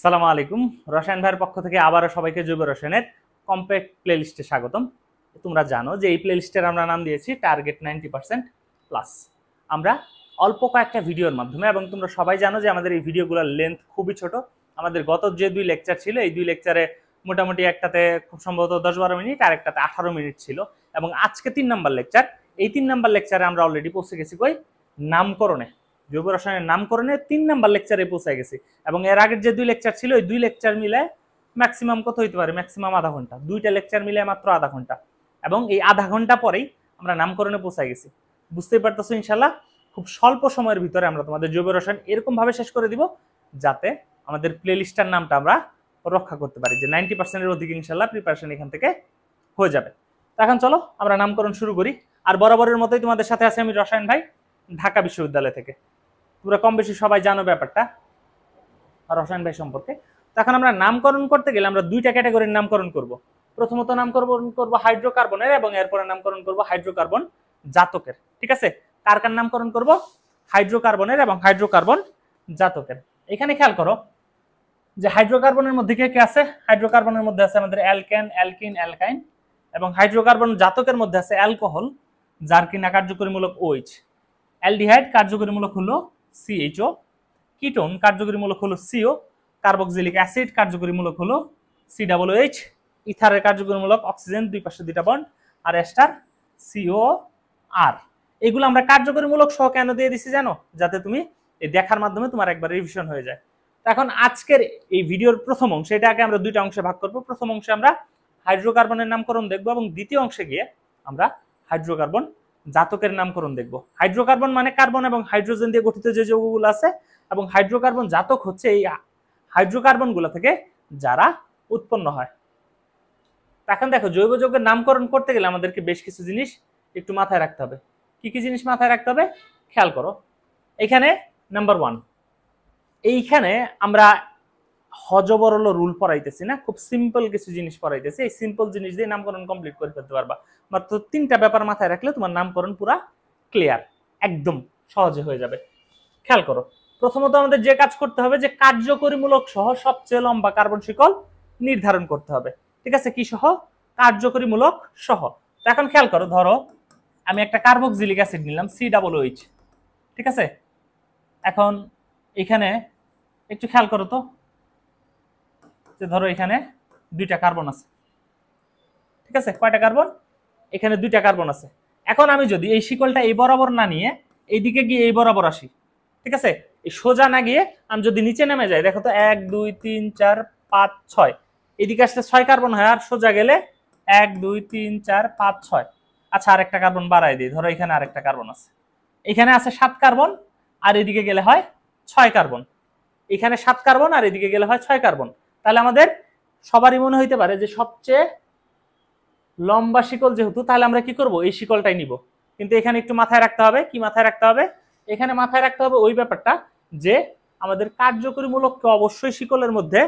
সালামু আলাইকুম। রসায়ন ভাইয়ের পক্ষ থেকে আবারও সবাইকে জৈব রসায়নের কম্প্যাক্ট প্লেলিস্টে স্বাগতম। তোমরা জানো যে এই প্লেলিস্টের আমরা নাম দিয়েছি টার্গেট 90% প্লাস। আমরা অল্প কয়েকটা ভিডিওর মাধ্যমে, এবং তোমরা সবাই জানো যে আমাদের এই ভিডিওগুলোর লেন্থ খুবই ছোট। আমাদের গত যে 2 লেকচার ছিল, এই 2 লেকচারে মোটামুটি একটাতে খুব সম্ভবত 10-12 মিনিট আর একটাতে 18 মিনিট ছিল, এবং আজকে 3 নাম্বার লেকচার। এই 3 নাম্বার লেকচারে আমরা অলরেডি পৌঁছে গেছি কই? নামকরণে। জৈব রসায়নের নামকরণে 3 নাম্বার লেকচারে পৌঁছে গেছি, এবং এর আগের যে 2 লেকচার ছিল ওই 2 লেকচার মিলে ম্যাক্সিমাম কত হইতে পারে? ম্যাক্সিমাম আধা ঘন্টা। 2টা লেকচার মিলে মাত্র আধা ঘন্টা, এবং এই আধা ঘন্টা পরেই আমরা নামকরণে পৌঁছে গেছি। বুঝতেই পারতেছো, ইনশাল্লাহ খুব স্বল্প সময়ের ভিতরে আমরা তোমাদের জৈব রসায়ন এরকম ভাবে শেষ করে দিব যাতে আমাদের প্লেলিস্টের নামটা আমরা রক্ষা করতে পারি, যে 90%-এর অধিক ইনশাল্লাহ প্রিপারেশন এখান থেকে হয়ে যাবে। এখন চলো আমরা নামকরণ শুরু করি। আর বরাবরের মতোই তোমাদের সাথে আছে আমি রসায়ন ভাই, ঢাকা বিশ্ববিদ্যালয় থেকে। তোমরা কম বেশি সবাই জানো ব্যাপারটা রসায়ন ভাই সম্পর্কে। তো এখন আমরা নামকরণ করতে গেলে আমরা 2টা ক্যাটাগরির নামকরণ করব। প্রথমত নামকরণ করব হাইড্রোকার্বনের, এবং এরপরে নামকরণ করব হাইড্রোকার্বন জাতকের। ঠিক আছে? কার কার নামকরণ করব? হাইড্রোকার্বনের এবং হাইড্রোকার্বন জাতকের। এখানে খেয়াল করো যে হাইড্রোকার্বনের মধ্যে কে কে আছে? হাইড্রোকার্বনের মধ্যে আছে আমাদের অ্যালকেন, অ্যালকিন, অ্যালকাইন, এবং হাইড্রোকার্বন জাতকের মধ্যে আছে অ্যালকোহল, যার কিনা কার্যকরীমূলক OH, অ্যালডিহাইড কার্যকরীমূলক হলো CHO, কিটোন কার্যকরীমূলক হলো CO, কার্বক্সিলিক অ্যাসিড কার্যকরীমূলক হলো COOH, ইথারের কার্যকরীমূলক অক্সিজেন, দুই পাশে 2টা বন্ড, আর এস্টার COR। এগুলো আমরা কার্যকরীমূলক সহ কেন দিয়ে দিছি জানো? যাতে তুমি এই দেখার মাধ্যমে তোমার একবার রিভিশন হয়ে যায়। এখন আজকের এই ভিডিওর প্রথম অংশে, এটাকে আমরা 2টা অংশে ভাগ করব। প্রথম অংশে আমরা হাইড্রোকার্বনের নামকরণ দেখব, এবং দ্বিতীয় অংশে গিয়ে আমরা হাইড্রোকার্বন জাতকের নামকরণ দেখব। হাইড্রোকার্বন মানে কার্বন এবং হাইড্রোজেন দিয়ে গঠিত যে যৌগগুলো আছে, এবং হাইড্রোকার্বন জাতক হচ্ছে এই হাইড্রোকার্বনগুলো থেকে যারা উৎপন্ন হয়। এখন দেখো, জৈব যৌগের নামকরণ করতে গেলে আমাদেরকে বেশ কিছু জিনিস একটু মাথায় রাখতে হবে। কি কি জিনিস মাথায় রাখতে হবে খেয়াল করো। এখানে নাম্বার 1, এইখানে আমরা হজবরল রুল পড়াইতেছি না, খুব সিম্পল কিছু জিনিস পড়াইতেছি। এই সিম্পল জিনিস দিয়ে নামকরণ কমপ্লিট করে ফেলতে পারবা। মাত্র 3টা ব্যাপার মাথায় রাখলে তোমার নামকরণ পুরা ক্লিয়ার, একদম সহজে হয়ে যাবে। খেয়াল করো, প্রথমত আমাদের যে কাজ করতে হবে যে কার্যকরীমূলক সহ সবচেয়ে লম্বা কার্বন শিকল নির্ধারণ করতে হবে। ঠিক আছে? কি সহ? কার্যকরীমূলক সহ। তো এখন খেয়াল করো, ধরো আমি একটা কার্বক্সিলিক অ্যাসিড নিলাম COOH। ঠিক আছে? এখন এখানে একটু খেয়াল করো তো, যে ধরো এখানে 2টা কার্বন আছে। ঠিক আছে? কয়টা কার্বন? এখানে 2টা কার্বন আছে। এখন আমি যদি এই শিকলটা এই বরাবর না নিয়ে এইদিকে গিয়ে এই বরাবর আসি, ঠিক আছে, এই সোজা না গিয়ে আমি যদি নিচে নেমে যাই, দেখো তো 1 2 3 4 5 6, এদিকে আসলে 6 কার্বন হয়, আর সোজা গেলে 1 2 3 4 5 6। আচ্ছা, আরেকটা কার্বন বাড়াই দিই, ধরো এখানে আরেকটা কার্বন আছে, এখানে আছে 7 কার্বন, আর এদিকে গেলে হয় 6 কার্বন। এখানে 7 কার্বন আর এদিকে গেলে হয় 6 কার্বন। তাহলে আমাদের সবারই মনে হইতে পারে যে সবচেয়ে লম্বা শিকল যেহেতু, তাহলে আমরা কি করব? এই শিকলটাই নিব। কিন্তু এখানে একটু মাথায় রাখতে হবে। কি মাথায় রাখতে হবে? এখানে মাথায় রাখতে হবে ওই ব্যাপারটা যে আমাদের কার্যকরীমূলককে অবশ্যই শিকলের মধ্যে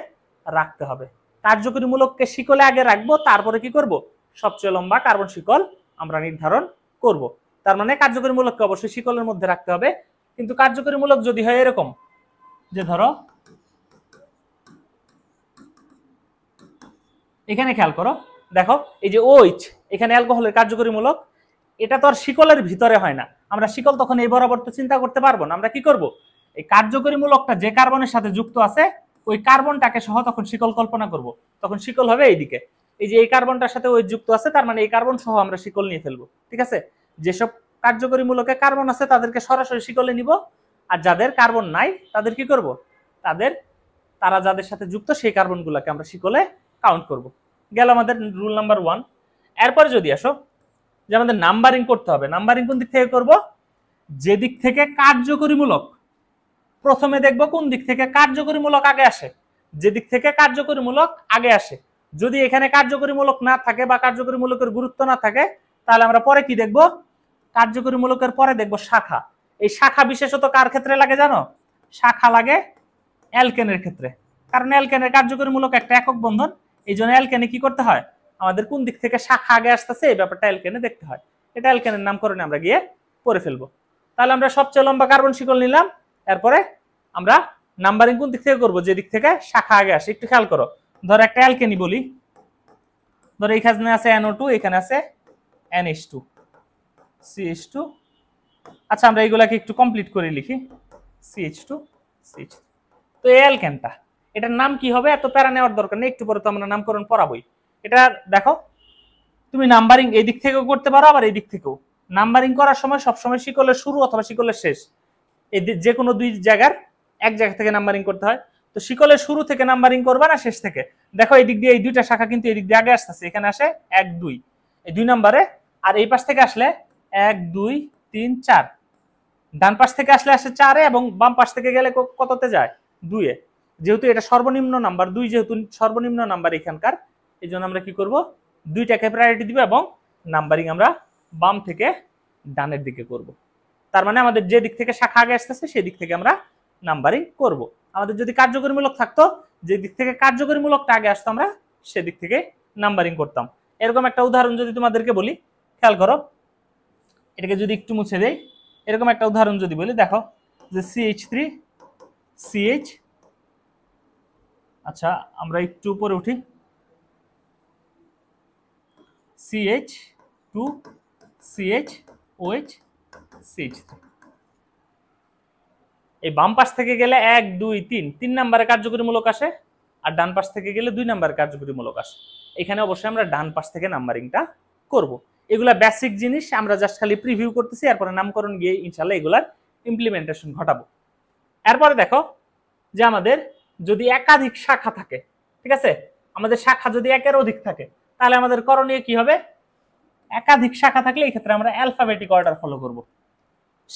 রাখতে হবে। কার্যকরীমূলককে শিকলে আগে রাখবো, তারপরে কি করব? সবচেয়ে লম্বা কার্বন শিকল আমরা নির্ধারণ করব। তার মানে কার্যকরীমূলককে অবশ্যই শিকলের মধ্যে রাখতে হবে। কিন্তু কার্যকরীমূলক যদি হয় এরকম, যে ধরো এখানে খেয়াল করো, দেখো এই যে OH, এখানে অ্যালকোহলের কার্যকরীমূলক, এটা তো আর শিকলের ভিতরে হয় না। আমরা শিকল তখন এই বরাবর তো চিন্তা করতে পারবো না। আমরা কি করব? এই কার্যকরীমূলকটা যে কার্বনের সাথে যুক্ত আছে ওই কার্বনটাকে সহ তখন শিকল কল্পনা করব। তখন শিকল হবে এইদিকে। এই যে এই কার্বনটার সাথে ওই যুক্ত আছে, তার মানে এই কার্বন সহ আমরা শিকল নিয়ে ফেলবো। ঠিক আছে? যেসব কার্যকরীমূলকে কার্বন আছে তাদেরকে সরাসরি শিকলে নিব, আর যাদের কার্বন নাই তাদের কি করব? তারা যাদের সাথে যুক্ত সেই কার্বনগুলোকে আমরা শিকলে কাউন্ট করব। গেল আমাদের রুল নাম্বার 1। এরপরে যদি আসো যে আমাদের নাম্বারিং করতে হবে। নাম্বারিং কোন দিক থেকে করব? যে দিক থেকে কার্যকরীমূলক, প্রথমে দেখব কোন দিক থেকে কার্যকরীমূলক আগে আসে। যে দিক থেকে কার্যকরীমূলক আগে আসে, যদি এখানে কার্যকরীমূলক না থাকে বা কার্যকরীমূলকের গুরুত্ব না থাকে, তাহলে আমরা পরে কি দেখব? কার্যকরীমূলকের পরে দেখব শাখা। এই শাখা বিশেষত কার ক্ষেত্রে লাগে জানো? শাখা লাগে অ্যালকেনের ক্ষেত্রে, কারণ অ্যালকেনের কার্যকরীমূলক একটা একক বন্ধন। এই জন্য অ্যালকেনে কি করতে হয়? আমাদের কোন দিক থেকে শাখা আগে আসতেছে এই ব্যাপারটা অ্যালকেনে দেখতে হয়। এটা অ্যালকেনের নামকরণে আমরা গিয়ে করে ফেলবো। তাহলে আমরা সবচেয়ে লম্বা কার্বন শিকল নিলাম, এরপরে আমরা নাম্বারিং কোন দিক থেকে করবো, যে দিক থেকে শাখা আগে আসে। একটু খেয়াল করো, ধরো একটা অ্যালকেনি বলি, ধরো এখানে আছে NO2, এখানে আছে NH2 CH2। আচ্ছা আমরা এইগুলাকে একটু কমপ্লিট করে লিখি, CH2 CH2। তো এই অ্যালকেনটা, এটার নাম কি হবে এত প্যারা নেওয়ার দরকার নেই, একটু পরে তো আমরা নামকরণ পড়াবোই। এটা দেখো তুমি নাম্বারিং এই দিক থেকেও করতে পারো, আবার এই দিক থেকেও। নাম্বারিং করার সময় সবসময় শিকলের শুরু অথবা শিকলের শেষ, এই যে কোনো দুই জায়গার এক জায়গা থেকে নাম্বারিং করতে হয়। তো শিকলের শুরু থেকে নাম্বারিং করবা না শেষ থেকে। দেখো এই দিক দিয়ে এই দুইটা শাখা কিন্তু এই দিক দিয়ে আগে আসতেছে, এখানে আসে 1 2, এই 2 নম্বরে। আর এই পাশ থেকে আসলে 1 2 3 4, ডান পাশ থেকে আসলে আসে 4 এ, এবং বাম পাশ থেকে গেলে কততে যায় 2 এ। যেহেতু এটা সর্বনিম্ন নাম্বার 2, যেহেতু সর্বনিম্ন নাম্বার এখানকার, এই জন্য আমরা কি করব, 2টাকে প্রায়োরিটি দিব এবং নাম্বারিং আমরা বাম থেকে ডানের দিকে করব। তার মানে আমাদের যে দিক থেকে শাখা আগে আসতেছে সেই দিক থেকে আমরা নাম্বারিং করব। আমাদের যদি কার্যকরীমূলক থাকতো, যে দিক থেকে কার্যকরীমূলকটা আগে আসতো আমরা সেদিক থেকে নাম্বারিং করতাম। এরকম একটা উদাহরণ যদি তোমাদেরকে বলি, খেয়াল করো, এটাকে যদি একটু মুছে দেই, এরকম একটা উদাহরণ যদি বলি, দেখো যে CH3 CH, আচ্ছা আমরা একটু উপরে উঠি, CH2 CH OH CH3। এই বাম পাশ থেকে গেলে 1 2 3 নম্বরে কার্যকরীমূলক আসে, আর ডান পাশ থেকে গেলে 2 নম্বরে কার্যকরীমূলক আসে। এখানে অবশ্যই আমরা ডান পাশ থেকে নাম্বারিংটা করব। এগুলা বেসিক জিনিস, আমরা জাস্ট খালি প্রিভিউ করতেছি, এরপরে নামকরণ গিয়ে ইনশাআল্লাহ এগুলার ইমপ্লিমেন্টেশন ঘটাবো। এরপরে দেখো যে আমাদের যদি একাধিক শাখা থাকে, ঠিক আছে, আমাদের শাখা যদি একের অধিক থাকে, তাহলে আমাদের করণীয় কি হবে, একাধিক শাখা থাকলে এই ক্ষেত্রে আমরা অ্যালফাবেটিক অর্ডার ফলো করব।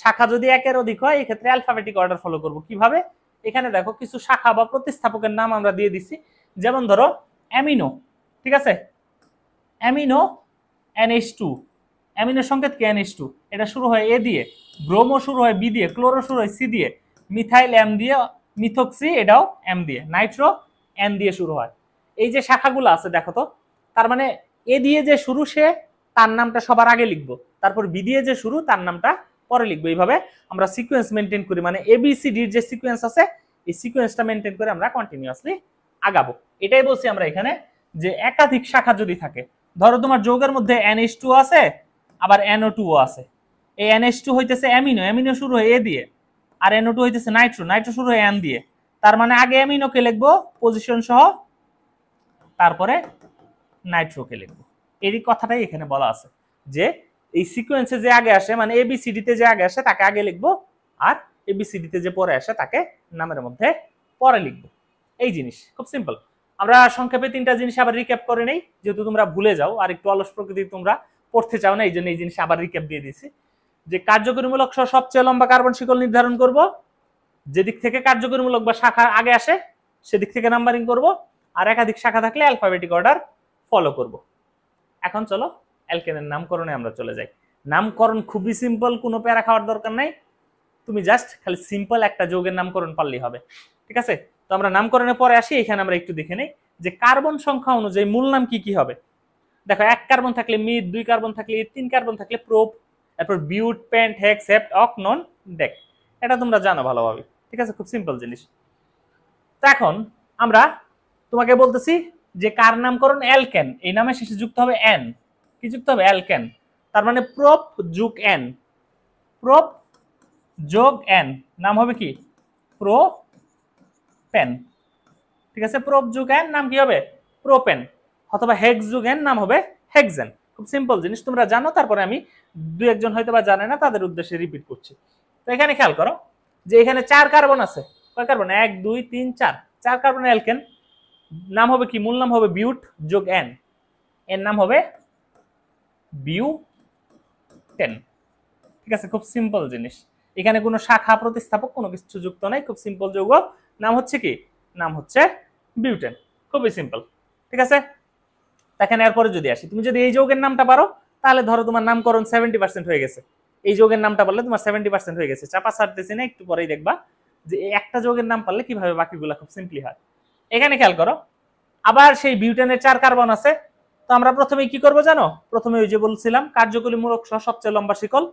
শাখা যদি একের অধিক হয় এই ক্ষেত্রে অ্যালফাবেটিক অর্ডার ফলো করব। কিভাবে, এখানে দেখো কিছু শাখা বা প্রতিস্থাপকের নাম আমরা দিয়ে দিছি। যেমন ধরো অ্যামিনো, ঠিক আছে, অ্যামিনো NH2, অ্যামিনো সংকেত কি NH2, এটা শুরু হয় A দিয়ে, ব্রোমো শুরু হয় B দিয়ে, ক্লোরো শুরু হয় C দিয়ে, মিথাইল M দিয়ে, মিথক্সি এটাও M দিয়ে, নাইট্রো N দিয়ে শুরু হয়। এই যে শাখাগুলো আছে দেখো তো, তার মানে A দিয়ে যে শুরু সে তার নামটা সবার আগে লিখবো, তারপর B দিয়ে যে শুরু তার নামটা পরে লিখবো। এইভাবে আমরা সিকোয়েন্স মেনটেন করি, মানে ABCD এর যে সিকোয়েন্স আছে এই সিকোয়েন্সটা মেনটেন করে আমরা কন্টিনিউয়াসলি আগাবো। এটাই বলছি আমরা এখানে, যে একাধিক শাখা যদি থাকে, ধরো তোমার যৌগের মধ্যে NH2 আছে আবার NO2 আছে। এই NH2 হইতেছে অ্যামিনো, অ্যামিনো শুরু হয় A দিয়ে, আর NO2 হইতেছে নাইট্রো, নাইট্রো শুরু হয় N দিয়ে। তার মানে আগে অ্যামিনোকে লিখবো পজিশন সহ, তারপরে নাইট্রোকে লিখবো। এই কথাটাই এখানে বলা আছে, যে এই সিকোয়েন্সে যে আগে আসে, মানে ABCD তে যে আগে আসে তাকে আগে লিখবো, আর ABCD তে যে পরে আসে তাকে নামের মধ্যে পরে লিখবো। এই জিনিস খুব সিম্পল। আমরা সংক্ষেপে 3টা জিনিস আবার রিক্যাপ করে নেই, যেহেতু তোমরা ভুলে যাও আর একটু অলস প্রকৃতির তোমরা পড়তে চাও না, এই জন্য এই জিনিস আবার রিক্যাপ দিয়ে দিছি। যে কার্যকরীমূলক সহ সবচেয়ে লম্বা কার্বন শিকল নির্ধারণ করব, যেদিক থেকে কার্যকরীমূলক বা শাখা আগে আসে সেদিক থেকে নাম্বারিং করব, আর একাধিক শাখা থাকলে অ্যালফাবেটিক অর্ডার ফলো করব। এখন চলো অ্যালকেনের নামকরণে আমরা চলে যাই। নামকরণ খুবই সিম্পল, কোনো প্যারা খাওয়ার দরকার নাই, তুমি জাস্ট খালি সিম্পল একটা যৌগের নামকরণ পারলেই হবে, ঠিক আছে। তো আমরা নামকরণে পরে আসি, এখানে আমরা একটু দেখে নেই যে কার্বন সংখ্যা অনুযায়ী মূল নাম কি কি হবে। দেখো 1 কার্বন থাকলে মিথ, 2 কার্বন থাকলে, 3 কার্বন থাকলে প্রোপ, তারপর বিউট, পেন্ট, হেক্স, হেপ্ট, অক, নন, ডেক। এটা তোমরা জানো ভালোভাবে, ঠিক আছে, খুব সিম্পল জিনিস। তো এখন আমরা তোমাকে বলতেছি যে কার নামকরণ, অ্যালকেন, এই নামের শেষে যুক্ত হবে এন। কি যুক্ত হবে, অ্যালকেন। তার মানে প্রোপ যোগ এন, প্রোপ যোগ এন, নাম হবে কি, প্রোপেন, ঠিক আছে। প্রোপ যোগ এন নাম কি হবে, প্রোপেন, অথবা হেক্স যোগ এন নাম হবে হেক্সেন। খুব সিম্পল জিনিস, তোমরা জানো, তারপরে আমি 2-1 হয়তো বা জানে না তাদের উদ্দেশ্যে রিপিট করছি। তো এখানে খেয়াল করো যে এখানে 4 কার্বন আছে, কয় কার্বন, 1 2 3 4, 4 কার্বন অ্যালকেন, নাম হবে কি, মূল নাম হবে বিউট যোগ এন, এর নাম হবে বিউটেন, ঠিক আছে। খুব সিম্পল জিনিস, এখানে কোনো শাখা প্রতিস্থাপক কোনো কিছু যুক্ত নাই, খুব সিম্পল যৌগ, নাম হচ্ছে কি, নাম হচ্ছে বিউটেন, খুবই সিম্পল, ঠিক আছে। দেখেন এরপরে যদি আসি, তুমি যদি এই যৌগের নামটা পারো তাহলে ধরো তোমার নামকরণ 70% হয়ে গেছে। এই যৌগের নামটা পারলে তোমার 70% হয়ে গেছে। চাপা ছাড়তেছি না, একটু পরেই দেখবা যে একটা যৌগের নাম পারলে কিভাবে বাকিগুলো খুব সিম্পলি হয়। এখানে খেয়াল করো, আবার সেই বিউটেনের 4 কার্বন আছে। তো আমরা প্রথমে কি করব জানো, প্রথমে ওই যে বলছিলাম কার্যকরীমূলক সহ সবচেয়ে লম্বা শিকল,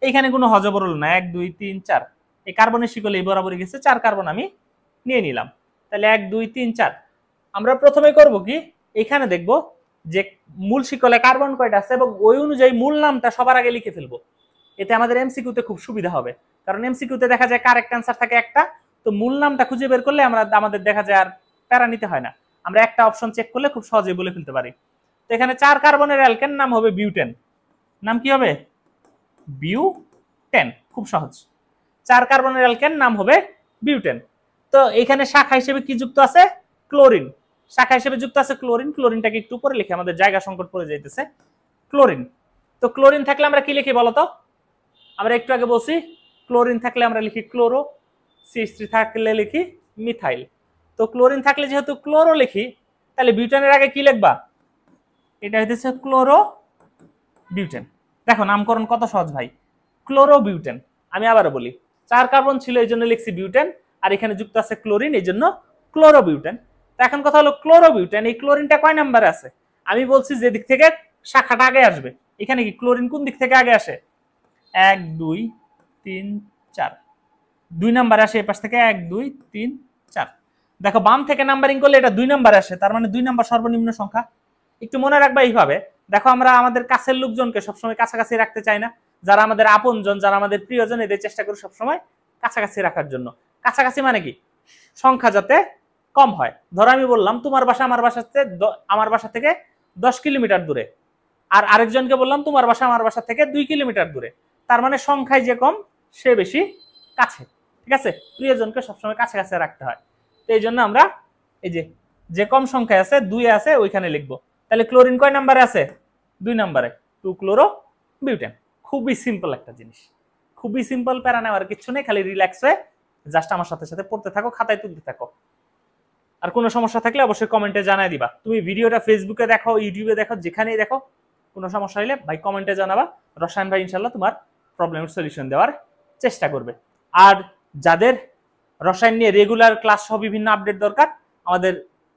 এইখানে কোনো হজবরল না, 1 2 3 4, এই কার্বনের শিকল এই বরাবরই গেছে, 4 কার্বন আমি নিয়ে নিলাম। তাহলে 1 2 3 4 আমরা প্রথমে করব কি, এখানে দেখব যে মূল শিকলে কার্বন কয়টা আছে এবং ওই অনুযায়ী মূল নামটা সবার আগে লিখে ফেলবো। এতে আমাদের এমসিকিউতে খুব সুবিধা হবে, কারণ এমসিকিউতে দেখা যায় কারেক্ট অ্যান্সার থাকে একটা, তো মূল নামটা খুঁজে বের করলে আমাদের দেখা যায় আর প্যারা নিতে হয় না, আমরা একটা অপশন চেক করলে খুব সহজেই বলে ফেলতে পারি। তো এখানে 4 কার্বনের অ্যালকেন নাম হবে বিউটেন। নাম কি হবে? বিউটেন। খুব সহজ। 4 কার্বনের অ্যালকেন নাম হবে বিউটেন। তো এখানে শাখা হিসেবে কি যুক্ত আছে? ক্লোরিন। শাখা হিসেবে যুক্ত আছে ক্লোরিন। ক্লোরিনটাকে একটু উপরে লিখে, আমাদের জায়গা সংকট পড়ে যাইতেছে। ক্লোরিন। তো ক্লোরিন থাকলে আমরা কি লিখি বলতো? আমরা একটু আগে বলছি ক্লোরিন থাকলে আমরা লিখি ক্লোরো, CH3 থাকলে লিখি মিথাইল। তো ক্লোরিন থাকলে যেহেতু ক্লোরো লিখি, তাহলে বিউটেনের আগে কি লিখবা? এটা হইতেছে ক্লোরো বিউটেন। দেখো নামকরণ কত সহজ ভাই, ক্লোরো বিউটেন। আমি আবারও বলি, 4 কার্বন ছিল এই জন্য লিখছি বিউটেন, আর এখানে যুক্ত আছে ক্লোরিন এই জন্য ক্লোরো বিউটেন। তো এখন কথা হলো ক্লোরো বিউটেন, এই ক্লোরিনটা কয় নাম্বারে আছে? আমি বলছি যে দিক থেকে শাখাটা আগে আসবে। এখানে কি ক্লোরিন কোন দিক থেকে আগে আসে? 1 2 3 4, 2 নাম্বারে আসে এই পাশ থেকে 1 2 3 4। দেখো বাম থেকে নাম্বারিং করলে এটা 2 নাম্বারে আসে, তার মানে 2 নাম্বার সর্বনিম্ন সংখ্যা। একটু মনে রাখবা এইভাবে। দেখো আমরা আমাদের কাছের লোকজনকে সবসময় কাছাকাছি রাখতে চাই না, যারা আমাদের আপনজন, যারা আমাদের প্রিয়জন, এদের চেষ্টা করি সবসময় কাছাকাছি রাখার জন্য। কাছাকাছি মানে কি? সংখ্যা যাতে কম হয়। ধরো আমি বললাম তোমার বাসা আমার বাসা থেকে 10 কিলোমিটার দূরে, আর আরেকজনকে বললাম তোমার বাসা আমার বাসা থেকে 2 কিলোমিটার দূরে, তার মানে সংখ্যায় যে কম সে বেশি কাছে। ঠিক আছে, প্রিয়জনকে সবসময় কাছে কাছে রাখতে হয়। তো এই জন্য আমরা এই যে কম সংখ্যায় আছে 2 আছে ওইখানে লিখবো। তাহলে ক্লোরিন কয় নাম্বারে আছে? 2 নাম্বারে, 2 ক্লোরো বিউটেন। খুবই সিম্পল একটা জিনিস, খুবই সিম্পল, প্যারা নেওয়ার কিছু নেই, খালি রিল্যাক্স হয়ে জাস্ট আমার সাথে সাথে পড়তে থাকো, খাতায় তুলতে থাকো। আর কোনো সমস্যা থাকলে অবশ্যই কমেন্টে জানাই দিবা। তুমি ভিডিওটা ফেসবুকে দেখো, ইউটিউবে দেখো, যেখানেই দেখো, কোনো সমস্যা হলে ভাই কমেন্টে জানাবা। রসায়ন ভাই ইনশাল্লাহ তোমার প্রবলেমের সলিউশন দেওয়ার চেষ্টা করবে। আর যাদের রসায়ন নিয়ে রেগুলার ক্লাস সহ বিভিন্ন আপডেট দরকার, আমাদের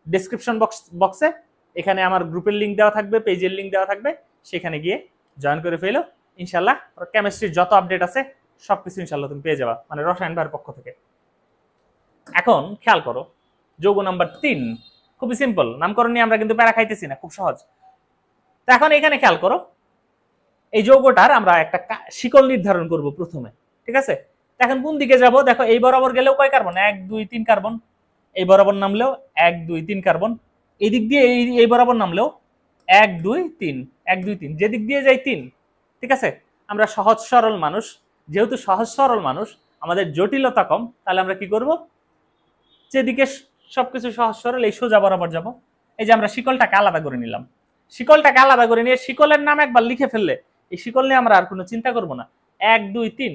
ডেসক্রিপশন বক্সে এখানে আমার গ্রুপের লিঙ্ক দেওয়া থাকবে, পেজের লিঙ্ক দেওয়া থাকবে, সেখানে গিয়ে জয়েন করে ফেলো। ইনশাল্লাহ কেমিস্ট্রির যত আপডেট আছে সবকিছু ইনশাল্লাহ তুমি পেয়ে যাবা, মানে রসায়ন ভাইয়ের পক্ষ থেকে। এখন খেয়াল করো, যৌগ নাম্বার 3 খুবই সিম্পল, নামকরণ নিয়ে আমরা কিন্তু প্যারা খাইতেছি না, খুব সহজ। তো এখন এখানে খেয়াল করো, এই যৌগটার আমরা একটা শিকল নির্ধারণ করব প্রথমে। ঠিক আছে, এখন কোন দিকে যাব? দেখো এই বরাবর গেলেও কয় কার্বন? 1 2 3 কার্বন। এই বরাবর নামলেও 1 2 3 কার্বন। এই দিক দিয়ে এই বরাবর নামলেও 1 2 3 1 2 3, যে দিক দিয়ে যাই 3। ঠিক আছে, আমরা সহজ সরল মানুষ, যেহেতু সহজ সরল মানুষ, আমাদের জটিলতা কম, তাহলে আমরা কি করব? যেদিকে সবকিছু সহজ সরল এই সোজা বরাবর যাব। এই যে আমরা শিকলটাকে আলাদা করে নিলাম, শিকলটাকে আলাদা করে নিয়ে শিকলের নাম একবার লিখে ফেললে এই শিকল নিয়ে আমরা আর কোনো চিন্তা করব না। 1 2 3,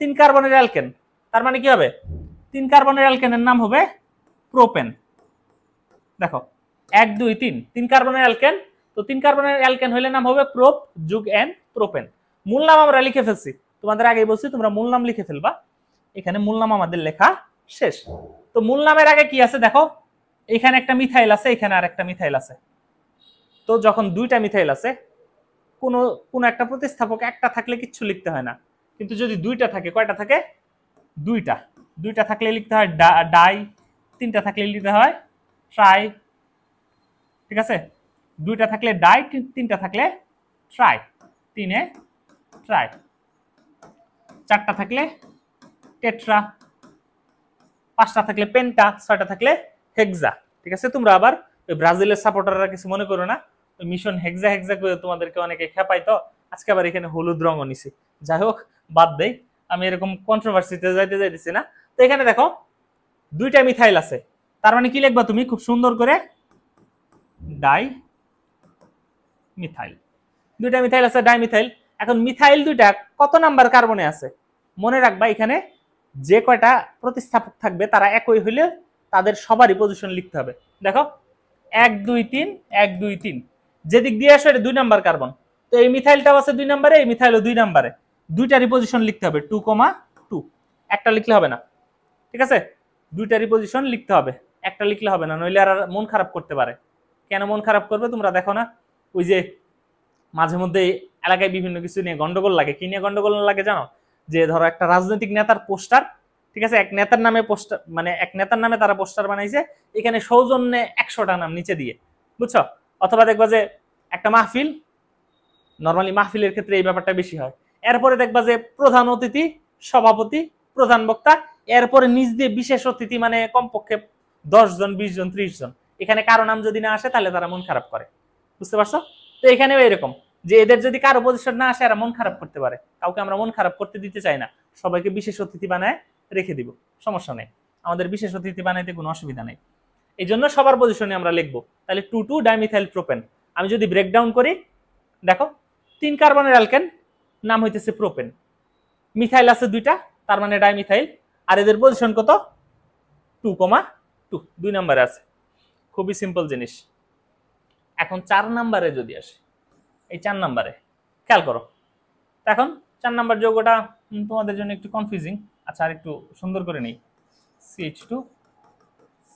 3 কার্বনের অ্যালকেন, তার মানে কি হবে? 3 কার্বনের অ্যালকেনের নাম হবে প্রোপেন। দেখো 1 2 3, 3 কার্বনের অ্যালকেন, তো 3 কার্বনের অ্যালকেন হইলে নাম হবে প্রোপ যুগ এন, প্রোপেন। মূল নাম আমরা লিখে ফেলছি, তোমাদের আগেই বলছি তোমরা মূল নাম লিখে ফেলবা। এখানে মূল নাম আমাদের লেখা শেষ। তো মূল নামের আগে কি আছে দেখো, এখানে একটা মিথাইল আছে, এখানে আর একটা মিথাইল আছে। তো যখন 2টা মিথাইল আছে, কোনো একটা প্রতিস্থাপক একটা থাকলে কিচ্ছু লিখতে হয় না, কিন্তু যদি 2টা থাকে, কয়টা থাকে? 2টা থাকলে লিখতে হয় ডাই, 3টা থাকলে লিখতে হয় ট্রাই। ঠিক আছে, 2টা থাকলে ডাই, 3টা থাকলে ট্রাই, 3 ট্রাই, 4টা থাকলে টেট্রা, 5টা থাকলে পেন্টা, 6টা থাকলে হেক্সা। ঠিক আছে, তোমরা আবার ওই ব্রাজিলের সাপোর্টাররা কিছু মনে করো না, ওই মিশন হেক্সা হেক্সা করে তোমাদেরকে অনেকে খেপাই, তো আজকে আবার এখানে হলুদ রঙও নিছি। যাই হোক, বাদ দেই, আমি এরকম কন্ট্রোভার্সিতে যাইতেছি না। তো এখানে দেখো 2টা মিথাইল আছে, তার মানে কি লিখবা তুমি? খুব সুন্দর করে ডাই মিথাইল। 2টা মিথাইল আছে, ডাই মিথাইল। এখন মিথাইল 2টা কত নাম্বার কার্বনে আছে? মনে রাখবা এখানে যে কয়টা প্রতিস্থাপক থাকবে তারা একই হইলে তাদের সবারই পজিশন লিখতে হবে। দেখো 1 2 3 1 2 3, যেদিক দিয়ে আসে এটা 2 নাম্বার কার্বন। তো এই মিথাইলটাও আছে 2 নাম্বারে, এই মিথাইলও 2 নাম্বারে, দুইটারই পজিশন লিখতে হবে 2, 2। একটা লিখলে হবে না। ঠিক আছে, দুইটারই পজিশন লিখতে হবে, একটা লিখলে হবে না, নইলে আর মন খারাপ করতে পারে। কেন মন খারাপ করবে তোমরা দেখো না, ওই যে মাঝে মধ্যে এলাকায় বিভিন্ন কিছু নিয়ে গন্ডগোল লাগে। কি নিয়ে গন্ডগোল লাগে জানো? যে ধরো একটা রাজনৈতিক নেতার পোস্টার ঠিক আছে, এক নেতার নামে পোস্টার, মানে এক নেতার নামে তারা পোস্টার বানাইছে, এখানে সৌজন্যে 100টা নাম নিচে দিয়ে, বুঝছো? অথবা দেখবা যে একটা মাহফিল, নর্মালি মাহফিলের ক্ষেত্রে এই ব্যাপারটা বেশি হয়। এরপরে দেখবা যে প্রধান অতিথি, সভাপতি, প্রধান বক্তা, এরপরে নিজ দিয়ে বিশেষ অতিথি, মানে কমপক্ষে 10 জন, 20 জন, 30 জন। এখানে কারো নাম যদি না আসে তাহলে তারা মন খারাপ করে, বুঝতে পারছো? তো এখানেও এরকম যে এদের যদি কারো পজিশন না আসে এরা মন খারাপ করতে পারে। কাউকে আমরা মন খারাপ করতে দিতে চাই না, সবাইকে বিশেষ অতিথি বানায় রেখে দিব, সমস্যা নেই, আমাদের বিশেষ অতিথি বানাইতে কোনো অসুবিধা নেই। এই জন্য সবার পজিশনে আমরা লিখবো। তাহলে 2,2 ডাইমিথাইল প্রোপেন। আমি যদি ব্রেকডাউন করি, দেখো 3 কার্বনের অ্যালকেন, নাম হইতেছে প্রোপেন, মিথাইল আছে 2টা, তার মানে ডাইমিথাইল, আর এদের পজিশন কত? 2,2, 2 নম্বরে আছে। খুবই সিম্পল জিনিস। এখন 4 নম্বরে যদি আসে, এই 4 নম্বরে খেয়াল করো। এখন 4 নম্বর যৌগটা তোমাদের জন্য একটু কনফিউজিং। আচ্ছা, আর একটু সুন্দর করে নেই, CH2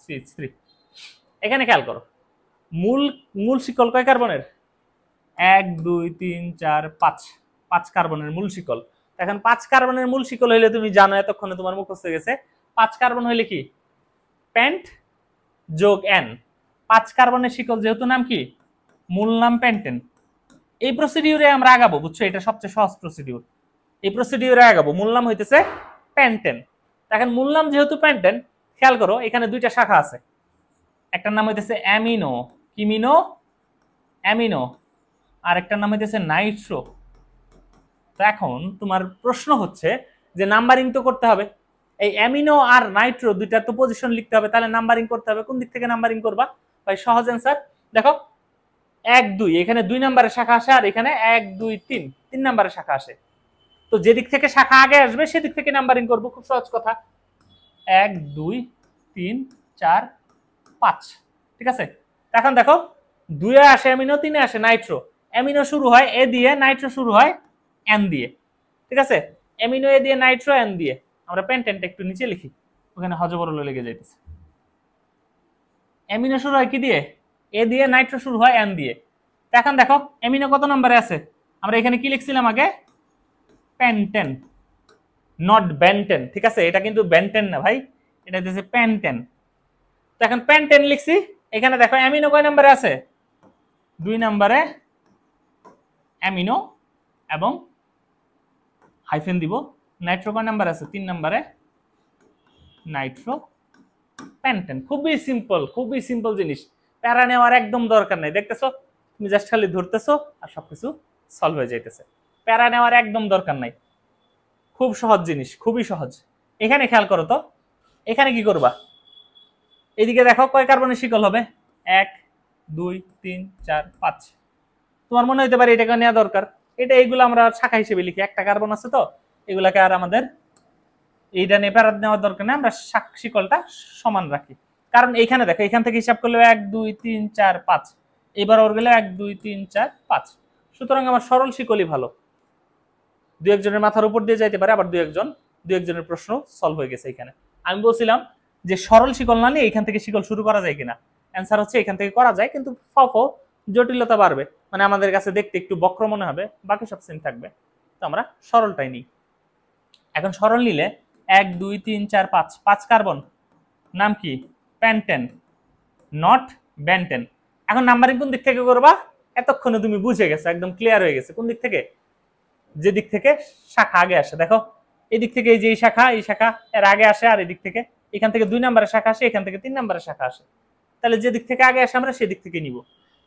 CH3। এখানে খেয়াল করো, মূল শিকল কয় কার্বনের? 1 2 3 4 5, 5 কার্বনের মূল শিকল। এখন 5 কার্বনের মূল শিকল হইলে তুমি জানো, এতক্ষণে তোমার মুখস্থ হয়ে গেছে, 5 কার্বন হইলে কি? পেন্ট যোগ N। 5 কার্বনের শিকল যেহেতু নাম কি? মূল নাম পেন্টেন। এই প্রসিডিউরে আমরা আগাবো, বুঝছো? এটা সবচেয়ে সহজ প্রসিডিউর, এই প্রসিডিউরে আগাবো। মূল নাম হইতেছে পেন্টেন। এখন মূল নাম যেহেতু পেন্টেন, খেয়াল করো এখানে 2টা শাখা আছে। একটার নাম হইতেছে অ্যামিনো, কিমিনো, অ্যামিনো, আর একটার নাম হইতেছে নাইট্রো। তো এখন তোমার প্রশ্ন হচ্ছে যে নাম্বারিং তো করতে হবে, এই অ্যামিনো আর নাইট্রো 2টার তো পজিশন লিখতে হবে, তাহলে নাম্বারিং করতে হবে। কোন দিক থেকে নাম্বারিং করবা ভাই? সহজ অ্যান্সার, দেখো 1 2, এখানে 2 নম্বরের শাখা আসে, আর এখানে 1 2 3, 3 নম্বরের শাখা আসে। তো যেদিক থেকে শাখা আগে আসবে সেদিক থেকে নাম্বারিং করব, খুব সহজ কথা। 1 2 3 4 5, ঠিক আছে। এখন দেখো 2 এ আসে অ্যামিনো, 3 এ আসে নাইট্রো। অ্যামিনো শুরু হয় এ দিয়ে, নাইট্রো শুরু হয় এন দিয়ে, ঠিক আছে। অ্যামিনো এ দিয়ে, নাইট্রো এন দিয়ে। আমরা পেন্টেনটা একটু নিচে লিখি, ওখানে হজবরল লেগে যাইতেছে। অ্যামিনো শুরু হয় কি দিয়ে? এ দিয়ে, নাইট্রো শুরু হয় এন দিয়ে। এখন দেখো অ্যামিনো কত নম্বরে আছে? আমরা এখানে কি লিখছিলাম আগে? পেন্টেন, নট বেন্টেন, ঠিক আছে। এটা কিন্তু বেন্টেন না ভাই, এটা হচ্ছে পেন্টেন। তো এখন পেন্টেন লিখছি। এখানে দেখো অ্যামিনো কয় নম্বরে আছে? 2 নম্বরে অ্যামিনো, এবং হাইফেন দিব। নাইট্রো কয় নাম্বার আছে? 3 নম্বরে নাইট্রো পেন্টেন। খুবই সিম্পল জিনিস, প্যারা নেওয়ার একদম দরকার নাই। দেখতেছো, তুমি জাস্ট খালি ধরতেছো আর সবকিছু সলভ হয়ে যাইতেছে। প্যারা নেওয়ার একদম দরকার নাই, খুব সহজ জিনিস, খুবই সহজ। এখানে খেয়াল করো তো, এখানে কি করবা? এদিকে দেখো কয় কার্বনের শিকল হবে? 1 2 3 4 5। তোমার মনে হতে পারে এটাকে নেওয়া দরকার, এটা এইগুলো আমরা শাখা হিসেবে লিখি, একটা কার্বন আছে তো এগুলাকে আর আমাদের এইটা নিয়ে প্যারা নেওয়ার দরকার নেই, আমরা শিকলটা সমান রাখি। কারণ এইখানে দেখো, এখান থেকে হিসাব করলে 1 2 3 4 5, এবার ওর গেলে 1 2 3 4 5। সুতরাং আমার সরল শিকলই ভালো। 2 একজনের মাথার উপর দিয়ে যাইতে পারে, আবার 2 একজনের প্রশ্ন সলভ হয়ে গেছে। এখানে আমি বলছিলাম যে সরল শিকল না নিয়ে এখান থেকে শিকল শুরু করা যায় কিনা। অ্যান্সার হচ্ছে এখান থেকে করা যায়, কিন্তু জটিলতা বাড়বে, মানে আমাদের কাছে দেখতে একটু বক্র মনে হবে, বাকি সব সেম থাকবে। তো আমরা সরলটাই নিই। এখন সরল নিলে 1 2 3 4 5, 5 কার্বন, নাম কি? Pentane, not Ben 10. এখন নাম্বারিং কোন দিক থেকে করবা? এতক্ষণে তুমি বুঝে গেছো, একদম ক্লিয়ার হয়ে গেছে। কোন দিক থেকে? যে দিক থেকে শাখা আগে আসে। দেখো এই দিক থেকে, এই যে এই শাখা এর আগে আসে, আর এই দিক থেকে, এখান থেকে 2 নম্বরের শাখা আসে, এখান থেকে 3 নম্বরের শাখা আসে। তাহলে যে দিক থেকে আগে আসে আমরা সেদিক থেকে নিব।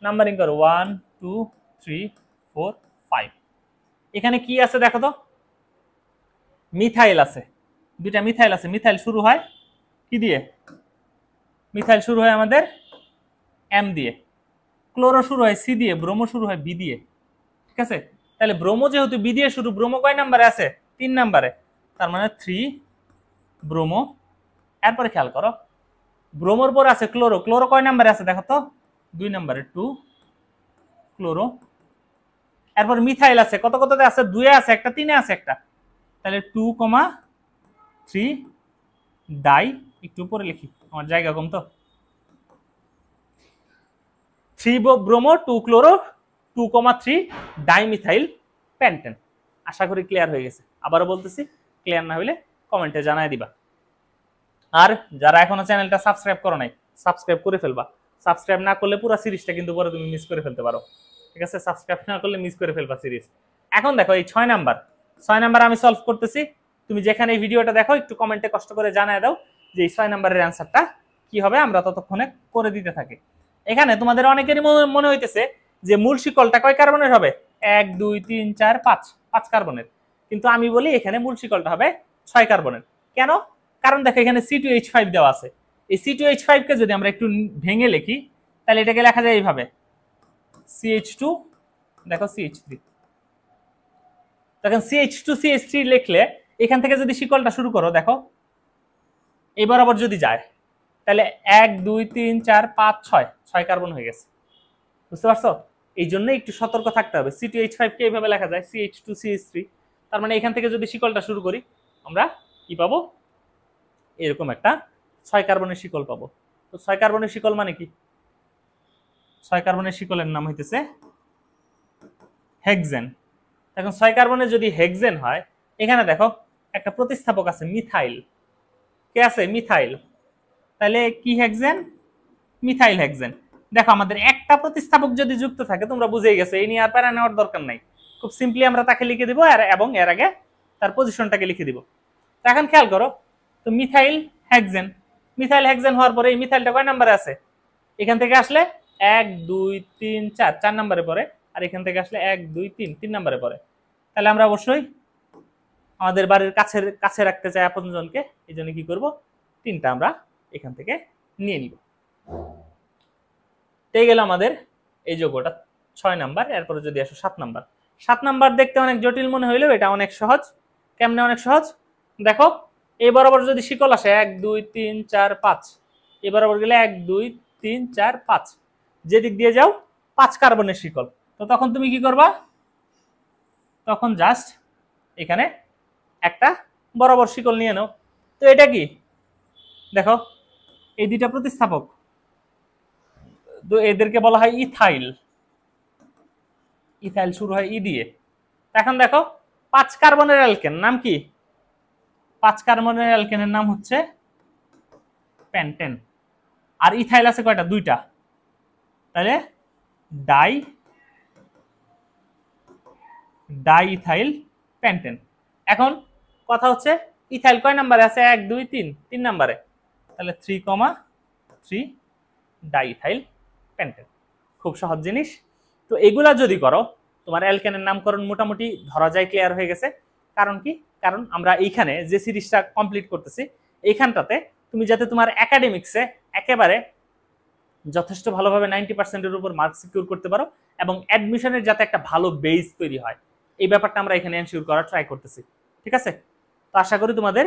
নাম্বারিং করো 1 2 3 4 5। এখানে কি আছে দেখো তো? মিথাইল আছে, 2টা মিথাইল আছে। মিথাইল শুরু হয় কি দিয়ে? মিথাইল শুরু হয় আমাদের এম দিয়ে। ক্লোরো শুরু হয় সি দিয়ে। ব্রোমো শুরু হয় বি দিয়ে, ঠিক আছে। তাহলে ব্রোমো যেহেতু বি দিয়ে শুরু, ব্রোমো কয় নাম্বারে আছে? 3 নম্বরে, তার মানে 3 ব্রোমো। এরপরে খেয়াল করো, ব্রোমোর পর আছে ক্লোরো। ক্লোরো কয় নাম্বারে আছে দেখো তো? 2 নম্বরে, 2 ক্লোরো। এরপর মিথাইল আছে, কততে আছে? 2 এ আছে একটা, 3 এ আছে একটা। তাহলে 2, 3 ডাই। একটু উপরে লিখি, আমার জায়গা কম তো। 3 ব্রোমো, 2 ক্লোরো, 2, 3 ডাইমিথাইল পেন্টেন। আশা করি ক্লিয়ার হয়ে গেছে। আবারও বলতেছি, ক্লিয়ার না হলে কমেন্টে জানাই দিবা। আর যারা এখনো চ্যানেলটা সাবস্ক্রাইব করো নাই, সাবস্ক্রাইব করে ফেলবা। সাবস্ক্রাইব না করলে পুরো সিরিজটা কিন্তু পরে তুমি মিস করে ফেলতে পারো। ঠিক আছে, সাবস্ক্রাইব না করলে মিস করে ফেলবা সিরিজ। এখন দেখো এই 6 নাম্বার আমি সলভ করতেছি। তুমি যেখানে এই ভিডিওটা দেখো একটু কমেন্টে কষ্ট করে জানায় দাও যে এই 6 নাম্বারের অ্যান্সারটা কি হবে, আমরা ততক্ষণে করে দিতে থাকি। এখানে তোমাদের অনেকেরই মনে হইতেছে যে মূল শিকলটা কয় কার্বনের হবে, 1 2 3 4 5 কার্বনের। কিন্তু আমি বলি এখানে মূল শিকলটা হবে 6 কার্বনের। কেন? কারণ দেখো এখানে C2H5 দেওয়া আছে। এই C2H5 কে যদি আমরা একটু ভেঙে লিখি তাহলে এটাকে লেখা যায় এইভাবে, CH2 দেখো CH3। তখন CH2CH3 লিখলে এখান থেকে যদি শিকলটা শুরু করো, দেখো এই বরাবর যদি যায় তাহলে 1 2 3 4 5 6 কার্বন হয়ে গেছে। বুঝতে পারছো? এই জন্য একটু সতর্ক থাকতে হবে। C2H5 কে এইভাবে লেখা যায় CH2CH3। তার মানে এখান থেকে যদি শিকলটা শুরু করি আমরা কি পাবো, এরকম একটা 6 কার্বনের শিকল পাবো। তো 6 কার্বনের শিকল মানে কি? 6 কার্বনের শিকলের নাম হইতেছে হেক্সেন। এখন 6 কার্বনের যদি হেক্সেন হয়, এখানে দেখো একটা প্রতিস্থাপক আছে মিথাইল। কে আছে? মিথাইল। তাহলে কি হেক্সেন? Methyl hexane. দেখো আমাদের একটা প্রতিস্থাপক যদি যুক্ত থাকে, তোমরা বুঝেই গেছো, এই নিয়ে আর প্যারা নেওয়ার দরকার নাই। খুব সিম্পলি আমরা তাকে লিখে দিব এবং এর আগে তার পজিশনটাকে লিখে দিব। এখন খেয়াল করো, তো মিথাইল হেক্সেন, মিথাইল হেক্সেন হওয়ার পরে এই মিথাইলটা কয় নম্বরে আছে? এখান থেকে আসলে 1 2 3 4 নম্বরে পড়ে, আর এখান থেকে আসলে 1 2 3 3 নম্বরে পড়ে। তাহলে আমরা অবশ্যই আমাদের বাড়ির কাছে রাখতে চাই আপনজনকে, এই জন্য কি করব, 3টা আমরা এখান থেকে নিয়ে নিব। এই গেল আমাদের এই যোগটা 6 নাম্বার। এরপরে যদি আসো 7 নাম্বার। 7 নাম্বার দেখতে অনেক জটিল মনে হইলেও এটা অনেক সহজ। কেমনে অনেক সহজ? দেখো এই বরাবর যদি শিকল আসে 1 2 3 4 5, এই বরাবর গেলে 1 2 3 4 5, যেদিক দিয়ে যাও 5 কার্বনের শিকল। তো তখন তুমি কি করবা? তখন জাস্ট এখানে একটা বরাবর শিকল নিয়ে নাও। তো এটা কি? দেখো এই দুইটা প্রতিস্থাপক, তো এদেরকে বলা হয় ইথাইল। ইথাইল শুরু হয় ই দিয়ে। এখন দেখো 5 কার্বনের অ্যালকেন নাম কি? 5 কার্বনের অ্যালকেনের নাম হচ্ছে পেন্টেন। আর ইথাইল আছে কয়টা? 2টা। তাহলে ডাইইথাইল পেন্টেন। এখন কথা হচ্ছে ইথাইল কয় নম্বরে আছে? 1 2 3 নম্বরে। তাহলে 3,3 ডাইইথাইল পেন্টেন। খুব সহজ জিনিস। তো এগুলা যদি করো, তোমার অ্যালকেনের নামকরণ মোটামুটি ধরা যায়, ক্লিয়ার হয়ে গেছে। কারণ কি? কারণ আমরা এইখানে যে সিরিজটা কমপ্লিট করতেছি, এইখানটাতে তুমি যাতে তোমার একাডেমিক্সে একেবারে যথেষ্ট ভালোভাবে 90%-এর উপর মার্ক সিকিউর করতে পারো এবং অ্যাডমিশনের যাতে একটা ভালো বেস তৈরি হয়, এই ব্যাপারটা আমরা এখানে এনশিওর করার ট্রাই করতেছি। ঠিক আছে? তো আশা করি তোমাদের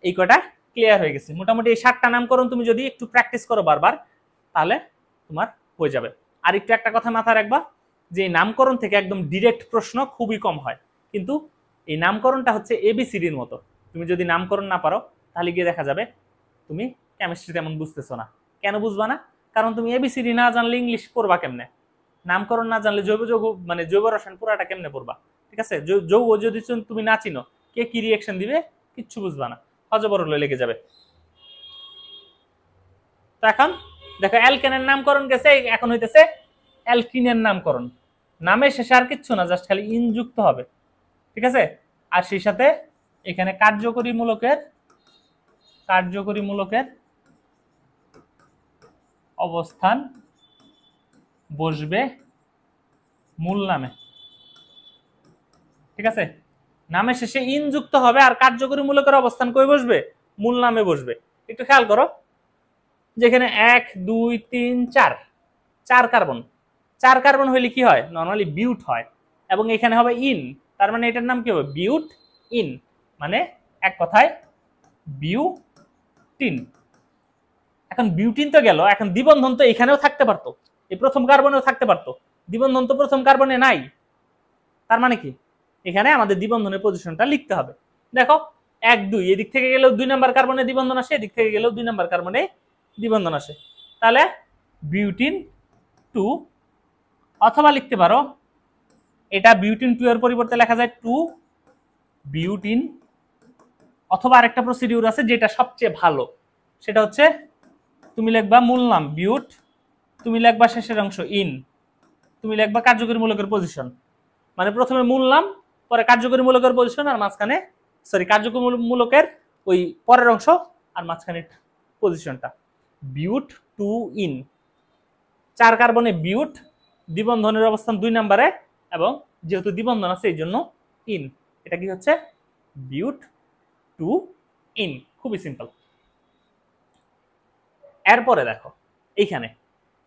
এই কটা ক্লিয়ার হয়ে গেছে। মোটামুটি এই 7টা নামকরণ তুমি যদি একটু প্র্যাকটিস করো বারবার, তাহলে তোমার হয়ে যাবে। আর একটু একটা কথা মাথায় রাখবা, যে নামকরণ থেকে একদম ডিরেক্ট প্রশ্ন খুবই কম হয়, কিন্তু এই নামকরণটা হচ্ছে এবিসিডির মতো। তুমি যদি নামকরণ না পারো তাহলে গিয়ে দেখা যাবে তুমি কেমিস্ট্রি তেমন বুঝতেছো না। কেন বুঝবা না? কারণ তুমি এবিসিডি না জানলে ইংলিশ পড়বা কেমনে? নামকরণ না জানলে জৈব যৌগ মানে জৈব রসায়ন পুরাটা কেমনে পড়বা? ঠিক আছে? যৌগ যদি তুমি না চিনো, কে কি রিঅ্যাকশন দিবে কিচ্ছু বুঝবা না, হজবরল লেগে যাবে। তো এখন দেখো অ্যালকেনের নামকরণ গেছে, এখন হইতেছে অ্যালকিনের নামকরণ। নামের শেষে আর কিচ্ছু না, জাস্ট খালি ইন যুক্ত হবে। ঠিক আছে? আর সেই সাথে এখানে কার্যকরী মূলকের অবস্থান বসবে মূল নামে। ঠিক আছে? নামের শেষে ইন যুক্ত হবে আর কার্যকরী মূলকের অবস্থান কই বসবে? মূল নামে বসবে। একটু খেয়াল করো, যেখানে 1 2 3 4 কার্বন, 4 কার্বন হইলে কি হয়? নরমালি বিউট হয়, এবং এখানে হবে ইন, তার মানে এটার নাম কি হবে? বিউট ইন, মানে এক কথায় বিউটিন। এখন বিউটিন তো গেল, এখন দ্বিবন্ধন তো এখানেও থাকতে পারতো, এই প্রথম কার্বনেও থাকতে পারতো। দ্বিবন্ধন তো প্রথম কার্বনে নাই, তার মানে কি এখানে আমাদের দ্বিবন্ধনের পজিশনটা লিখতে হবে। দেখো 1 2, এদিক থেকে গেলেও 2 নাম্বার কার্বনে দ্বিবন্ধন আসে, এদিক থেকে গেলেও 2 নাম্বার কার্বনে দ্বিবন্ধন আসে। তাহলে বিউটিন 2, অথবা লিখতে পারো এটা বিউটিন 2 এর পরিবর্তে লেখা যায় 2 বিউটিন, অথবা আরেকটা প্রসিডিউর আছে যেটা সবচেয়ে ভালো, সেটা হচ্ছে তুমি লিখবা মূল নাম বিউট, তুমি লিখবা শেষের অংশ ইন, তুমি লিখবা কার্যকরী মূলকের পজিশন। মানে প্রথমে মূল নাম, পরে কার্যকরী মূলকের পজিশন, আর মাঝখানে কার্যকরী মূলকের ওই পরের অংশ আর মাঝখানে পজিশনটা। বিউট টু ইন, 4 কার্বনে বিউট, দ্বিবন্ধনের অবস্থান 2 নম্বরে, এবং যেহেতু দ্বিবন্ধন আছে এই জন্য ইন। এটা কি হচ্ছে বিউট টু ইন, খুবই সিম্পল। এরপরে দেখো এইখানে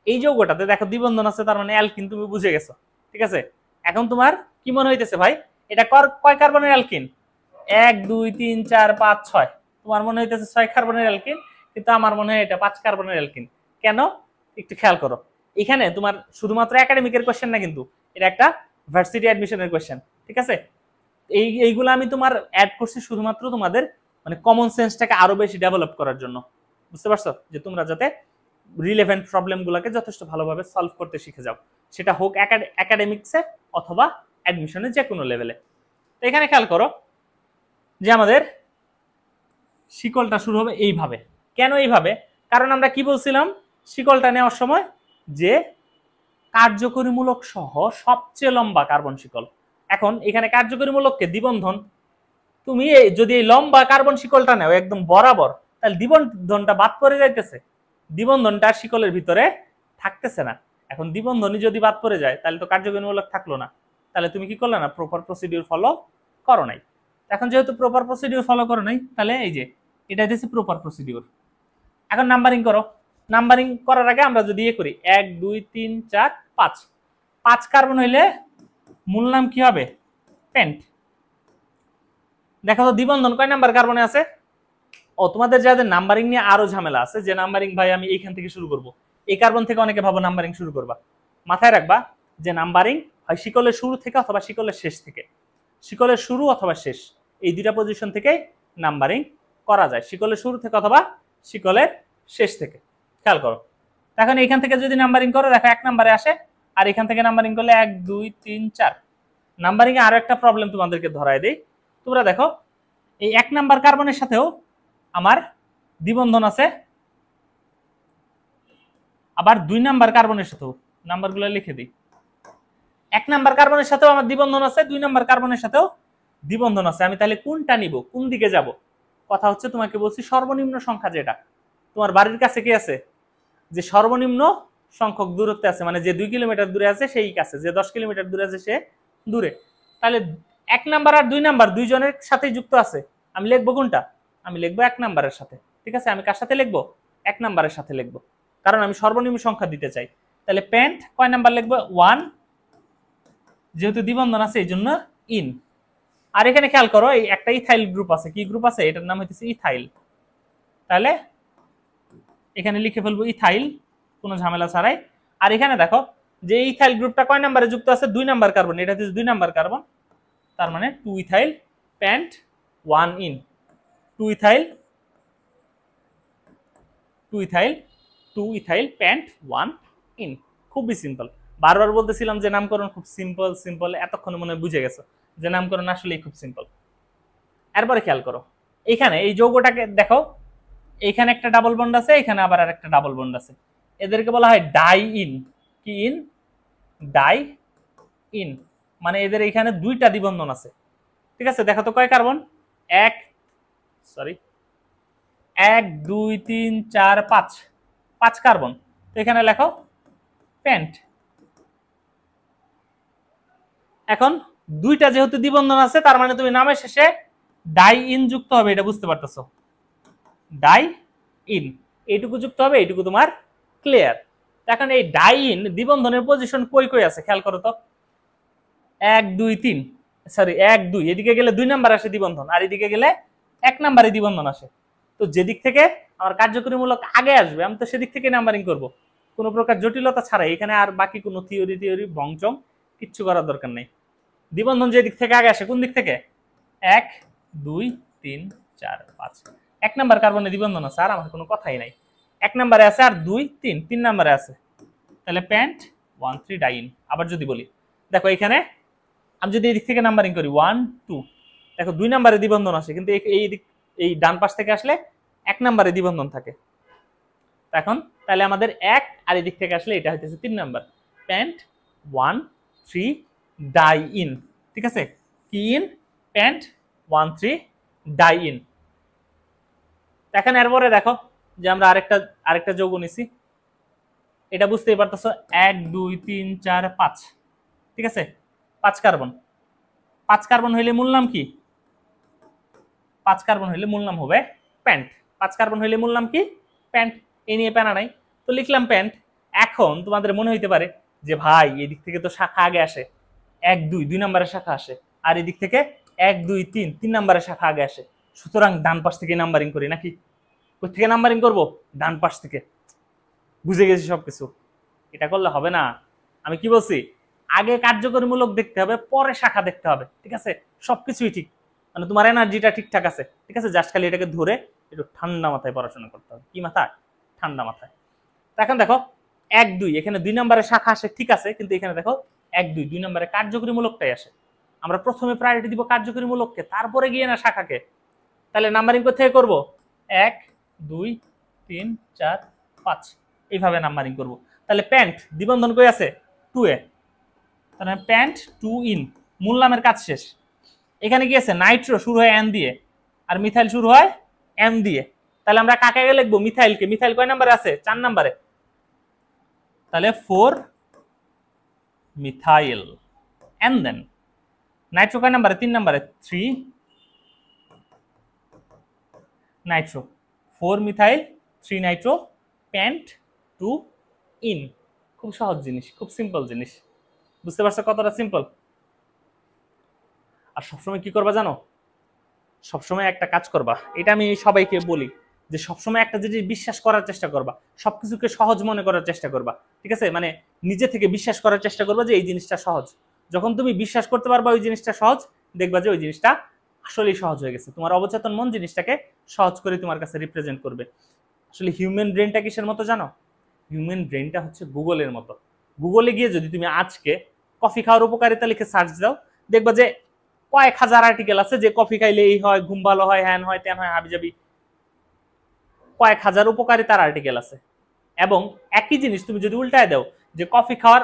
এই যৌগটাতে দেখো দ্বিবন্ধন আছে, তার মানে অ্যালকিন, তুমি বুঝে গেছো, ঠিক আছে। এখন তোমার কি মনে হইতেছে ভাই, এটা কয় কার্বনের অ্যালকিন? 1 2 3 4 5 6, তোমার মনে হইতেছে 6 কার্বনের অ্যালকিন, কিন্তু আমার মনে হয় এটা 5 কার্বনের অ্যালকিন। কেন? একটু খেয়াল করো, এখানে তোমার শুধুমাত্র একাডেমিকের কোশ্চেন না, কিন্তু এটা একটা ভার্সিটি অ্যাডমিশনের কোশ্চেন, ঠিক আছে। এইগুলো আমি তোমার অ্যাড করছি শুধুমাত্র তোমাদের মানে কমন সেন্সটাকে আরো বেশি ডেভেলপ করার জন্য, বুঝতে পারছো, যে তোমরা যাতে রিলেভেন্ট প্রবলেমগুলোকে যথেষ্ট ভালোভাবে সলভ করতে শিখে যাও, সেটা হোক একাডেমিক্সে অথবা অ্যাডমিশনের যে কোনো লেভেলে। তো এখানে খেয়াল করো যে আমাদের শিকলটা শুরু হবে এইভাবে। কেন এইভাবে? কারণ আমরা কি বলছিলাম শিকলটা নেওয়ার সময়, যে কার্যকরীমূলক সহ সবচেয়ে লম্বা কার্বন শিকল। এখন এখানে কার্যকরীমূলককে দ্বিবন্ধন, তুমি যদি এই লম্বা কার্বন শিকলটা নাও একদম বরাবর, তাহলে দ্বিবন্ধনটা বাদ পড়ে যাইতেছে, দ্বিবন্ধনটা শিকলের ভিতরে থাকতেছে না। এখন দ্বিবন্ধনই যদি বাদ পড়ে যায় তাহলে তো কার্যকরীমূলক থাকলো না, তাহলে তুমি কি করলে না, প্রপার প্রসিডিউর ফলো করো নাই। এখন যেহেতু প্রপার প্রসিডিউর ফলো করো নাই, তাহলে এই যে এটা হচ্ছে প্রপার প্রসিডিউর। এখন নাম্বারিং করো। নাম্বারিং করার আগে আমরা যদি ইয়ে করি 1 2 3 4 5, 5 কার্বন হইলে মূল নাম কি হবে? পেন্ট। দেখো তো দ্বিবন্ধন কয় নাম্বার কার্বনে আছে? ও, তোমাদের যাদের নাম্বারিং নিয়ে আরো ঝামেলা আছে, যে নাম্বারিং ভাই আমি এইখান থেকে শুরু করব, এই কার্বন থেকে অনেকে ভাবো নাম্বারিং শুরু করবা, মাথায় রাখবা যে নাম্বারিং হয় শিকলের শুরু থেকে অথবা শিকলের শেষ থেকে। শিকলের শুরু অথবা শেষ, এই দুইটা পজিশন থেকেই নাম্বারিং করা যায়, শিকলের শুরু থেকে অথবা শিকলের শেষ থেকে। খেয়াল করো, এখন এইখান থেকে যদি নাম্বারিং করো, দেখো 1 নম্বরে আসে, আর এখান থেকে নাম্বারিং করলে 1 2 3 4। নাম্বারিং এ আরো একটা প্রবলেম তোমাদেরকে ধরায় দেই, তোমরা দেখো এই 1 নাম্বার কার্বনের সাথেও আমার দ্বিবন্ধন আছে, আবার 2 নাম্বার কার্বনের সাথেও, নাম্বারগুলো লিখে দিই, 1 নাম্বার কার্বনের সাথেও আমার দ্বিবন্ধন আছে, 2 নাম্বার কার্বনের সাথেও দ্বিবন্ধন আছে। আমি তাহলে কোনটা নিব, কোন দিকে যাব? কথা হচ্ছে তোমাকে বলছি সর্বনিম্ন সংখ্যা যেটা তোমার বাড়ির কাছে কি আছে, যে সর্বনিম্ন সংখ্যক দূরত্বে আছে, মানে যে 2 কিলোমিটার দূরে আছে সেই কাছে, যে 10 কিলোমিটার দূরে আছে সে দূরে। তাহলে 1 নাম্বার আর 2 নাম্বার দুইজনের সাথেই যুক্ত আছে, আমি লিখবো কোনটা? আমি লিখবো 1 নাম্বারের সাথে, ঠিক আছে। আমি কার সাথে লিখবো? 1 নাম্বারের সাথে লিখবো, কারণ আমি সর্বনিম্ন সংখ্যা দিতে চাই। তাহলে পেন্ট কয় নাম্বার লিখবো? 1, যেহেতু দ্বিবন্ধন আছে এই জন্য ইন। আর এখানে খেয়াল করো এই একটা ইথাইল গ্রুপ আছে, কি গ্রুপ আছে? এটার নাম হচ্ছে ইথাইল। তাহলে এখানে লিখে ফেলবো ইথাইল, কোনো ঝামেলা ছাড়াই। আর এখানে দেখো যে ইথাইল গ্রুপটা কয় নাম্বারে যুক্ত আছে? 2 নাম্বার কার্বন, এটা হচ্ছে 2 নাম্বার কার্বন, তার মানে 2 ethyl pent 1 ene, 2 ethyl pent 1 ene. খুবই সিম্পল, বারবার বলতেছিলাম যে নামকরণ খুব সিম্পল, এতক্ষণে মনে হয় বুঝে গেছো যে নামকরণ আসলেই খুব সিম্পল। এরপরে খেয়াল করো এখানে এই যৌগটাকে দেখো, এইখানে একটা ডাবল বন্ড আছে, এখানে আবার আরেকটা ডাবল বন্ড আছে, এদেরকে বলা হয় ডাই ইন। কি ইন? ডাই ইন, মানে এদের এখানে 2টা দ্বিবন্ধন আছে, ঠিক আছে। দেখো তো কয় কার্বন? 1 2 3 4 5 কার্বন। তো এখানে লেখো পেন্ট। এখন 2টা যেহেতু দ্বিবন্ধন আছে, তার মানে তুমি নামের শেষে ডাই ইন যুক্ত হবে, এটা বুঝতে পারতেছো, ডাই ইন এইটুকু যুক্ত হবে, এইটুকু তোমার ক্লিয়ার। এখন এই ডাই ইন দ্বিবন্ধনের পজিশন কই কই আছে খেয়াল করো তো, 1 2 3 1 2, এদিকে গেলে 2 নাম্বার আসে দ্বিবন্ধন, আর এদিকে গেলে 1 নাম্বারে দ্বিবন্ধন আসে। তো যেদিক থেকে আমার কার্যকরীমূলক আগে আসবে আমি তো সেদিক থেকে নাম্বারিং করব, কোনো প্রকার জটিলতা ছাড়াই। এখানে আর বাকি কোনো থিওরি ভংচং কিচ্ছু করার দরকার নেই। দ্বিবন্ধন যেদিক থেকে আগে আসে, কোন দিক থেকে? 1 2 3 4 5, 1 নাম্বার কার্বনে দ্বিবন্ধন আছে, আর আমার কোনো কথাই নাই। 1 নাম্বারে আছে আর 2 3 নাম্বারে আছে, তাহলে পেন্ট 1 3 ডাইন। আবার যদি বলি দেখো এখানে আমি যদি এই দিক থেকে নাম্বারিং করি 1 2, দেখো 2 নাম্বারে দ্বিবন্ধন আসে, কিন্তু এই ডান পাশ থেকে আসলে এক নাম্বারে দ্বিবন্ধন থাকে। এখন তাহলে আমাদের এক, আর এদিক থেকে আসলে এটা হইতেছে 3 নাম্বার, প্যান্ট 1 3 ডাই ইন। ঠিক আছে, কি ইন? Pant 1 3 die in. এখন এরপরে দেখো যে আমরা আরেকটা যৌগ নিছি, এটা বুঝতেই পারতেছো 1 2 3 4 5। ঠিক আছে, 5 কার্বন। 5 কার্বন হইলে মূল নাম কি? 5 কার্বন হইলে মূল নাম হবে প্যান্ট। 5 কার্বন হইলে মূল নাম কি? প্যান্ট। এই নিয়ে প্যানা নাই, তো লিখলাম প্যান্ট। এখন তোমাদের মনে হইতে পারে যে ভাই এদিক থেকে তো শাখা আগে আসে, 1 2 2 নম্বরের শাখা আসে, আর এদিক থেকে 1 2 3 3 নম্বরের শাখা আগে আসে, সুতরাং ডান পাশ থেকে নাম্বারিং করি নাকি? কোথা থেকে নাম্বারিং করব? ডান পাশ থেকে। বুঝে গেছি সবকিছু। এটা করলে হবে না। আমি কি বলছি, আগে কার্যকরীমূলক দেখতে হবে, পরে শাখা দেখতে হবে। ঠিক আছে, সবকিছুই ঠিক, মানে তোমার এনার্জিটা ঠিকঠাক আছে। ঠিক আছে, জাস্ট খালি এটাকে ধরে একটু ঠান্ডা মাথায় পড়াশোনা করতে হবে। কি মাথায়? ঠান্ডা মাথায়। এখন দেখো 1 2, এখানে 2 নম্বরের শাখা আসে, ঠিক আছে, কিন্তু এখানে দেখো 1 2 2 নম্বরে কার্যকরীমূলকটাই আসে। আমরা প্রথমে প্রায়োরিটি দিব কার্যকরীমূলককে, তারপরে গিয়ে না শাখাকে। তাহলে নাম্বারিং কোথা থেকে করব? 1 2 3 4 5, এইভাবে নাম্বারিং করব। তাহলে প্যান্ট দ্বিবন্ধন কই আছে? 2 এ। তাহলে প্যান্ট 2 ইন, মূল নামের কাজ শেষ। এখানে কি আছে? নাইট্রো শুরু হয় এন দিয়ে, আর মিথাইল শুরু হয় এম দিয়ে। তাহলে আমরা কাকে লিখবো? মিথাইলকে। মিথাইল কয় নাম্বারে আছে? 4 নাম্বারে। তাহলে 4 মিথাইল। এন্ড দেন নাইট্রো কয় নাম্বারে? 3 নাম্বারে, 3 Nitro. 4 methyl 3 Nitro, pant 2 in. খুব সহজ জিনিস, খুব সিম্পল জিনিস। বুঝতে পারছো কতটা সিম্পল? আর সবসময় কি করবা জানো? সবসময় একটা কাজ করবা, এটা আমি সবাইকে বলি, যে সবসময় একটা জিনিস বিশ্বাস করার চেষ্টা করবা, সবকিছুকে সহজ মনে করার চেষ্টা করবা। ঠিক আছে, মানে নিজে থেকে বিশ্বাস করার চেষ্টা করবা যে এই জিনিসটা সহজ। যখন তুমি বিশ্বাস করতে পারবা ওই জিনিসটা সহজ, দেখবা যে ওই জিনিসটা আসলেই সহজ হয়ে গেছে। তোমার অবচেতন মন জিনিসটাকে সহজ করে তোমার কাছে রিপ্রেজেন্ট করবে। আসলে হিউম্যান ব্রেনটা কিসের মতো জানো? হিউম্যান ব্রেনটা হচ্ছে গুগলের মতো। গুগলে গিয়ে যদি তুমি আজকে কফি খাওয়ার উপকারিতা লিখে সার্চ দাও, দেখবা যে কয়েক হাজার আর্টিকেল আছে যে কফি খাইলে এই হয়, ঘুম ভালো হয়, হ্যান হয়, তেন হয়, হাবিজাবি কয়েক হাজার উপকারিতার আর্টিকেল আছে। এবং একই জিনিস তুমি যদি উল্টায় দাও যে কফি খাওয়ার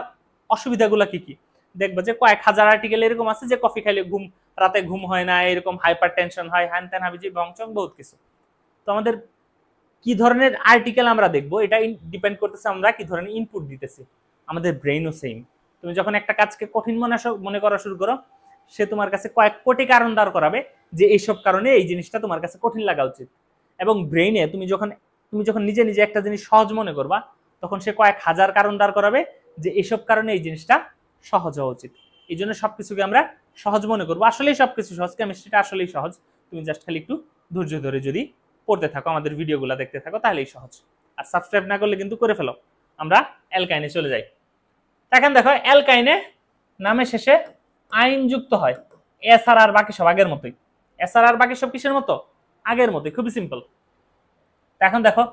অসুবিধাগুলো কি কি, দেখবা যে কয়েক হাজার আর্টিকেল এরকম আছে যে কফি খাইলে রাতে ঘুম হয় না, এরকম হাইপার টেনশন হয়, হ্যান তেন হাবিজাবি বংচং বহুত কিছু। তো আমাদের কি ধরনের আর্টিকেল আমরা দেখবো এটা ডিপেন্ড করতেছে আমরা কি ধরনের ইনপুট দিতেছি। আমাদের ব্রেইনও সেম। তুমি যখন একটা কাজকে কঠিন মনে করা শুরু করো, সে তোমার কাছে কয়েক কোটি কারণ দাঁড় করাবে যে এইসব কারণে এই জিনিসটা তোমার কাছে কঠিন লাগা উচিত। এবং ব্রেইনে তুমি যখন নিজে নিজে একটা জিনিস সহজ মনে করবা, তখন সে কয়েক হাজার কারণ দাঁড় করাবে যে এইসব কারণে এই জিনিসটা সহজ হওয়া উচিত। এই জন্য সবকিছুকে আমরা সহজ মনে করবো। আসলেই সবকিছু সহজ, কেমিস্ট্রিটা আসলেই সহজ। তুমি জাস্ট খালি একটু ধৈর্য ধরে যদি পড়তে থাকো, আমাদের ভিডিওগুলো দেখতে থাকো, তাহলেই সহজ। আর সাবস্ক্রাইব না করলে কিন্তু করে ফেলো। আমরা অ্যালকাইনে চলে যাই। এখন দেখো অ্যালকাইনে নামের শেষে আইন যুক্ত হয়। এস আর বাকি সব আগের মতোই। এস আর বাকি সব কিসের মতো? আগের মতোই, খুবই সিম্পল। এখন দেখো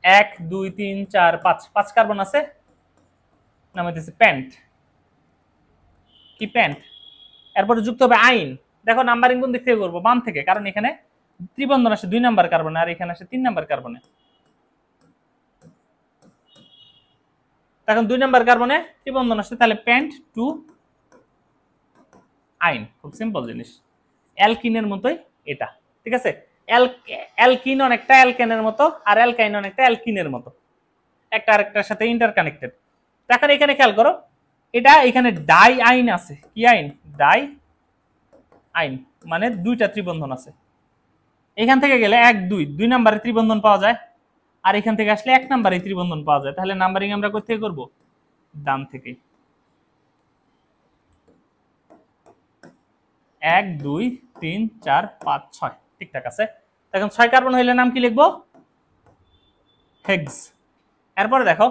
1 2 3 4 5, 5 কার্বন আছে, নাম হইতেছে প্যান্ট। কি? প্যান্ট। এরপরে যুক্ত হবে আইন। দেখো নাম্বারিং কোন দিক থেকে করবো? বাম থেকে, কারণ এখানে ত্রিবন্ধন আসে 2 নাম্বার কার্বনে, আর এখানে আসে 3 নাম্বার কার্বনে। এখন 2 নাম্বার কার্বনে ত্রিবন্ধন আসছে, তাহলে প্যান্ট 2 আইন। খুব সিম্পল জিনিস, অ্যালকিনের মতোই এটা। ঠিক আছে, অ্যালকিন অনেকটা অ্যালকেনের মতো, আর অ্যালকাইন অনেকটা অ্যালকিনের মতো, একটা আরেকটার সাথে ইন্টারকানেক্টেড। এখন এখানে খেয়াল করো, এটা এখানে ডাই আইন আছে। কি আইন? ডাই আইন, মানে 2টা ত্রিবন্ধন আছে। এখান থেকে গেলে 1 2 2 নাম্বারে ত্রিবন্ধন পাওয়া যায়, আর এখান থেকে আসলে 1 নাম্বারে ত্রিবন্ধন পাওয়া যায়। তাহলে নাম্বারিং আমরা কোথা থেকে করবো? ডান থেকে। 1 2 3 4 5 6, ঠিকঠাক আছে। এখন 6 কার্বন হইলে নাম কি লিখবো? হেক্স। এরপরে দেখো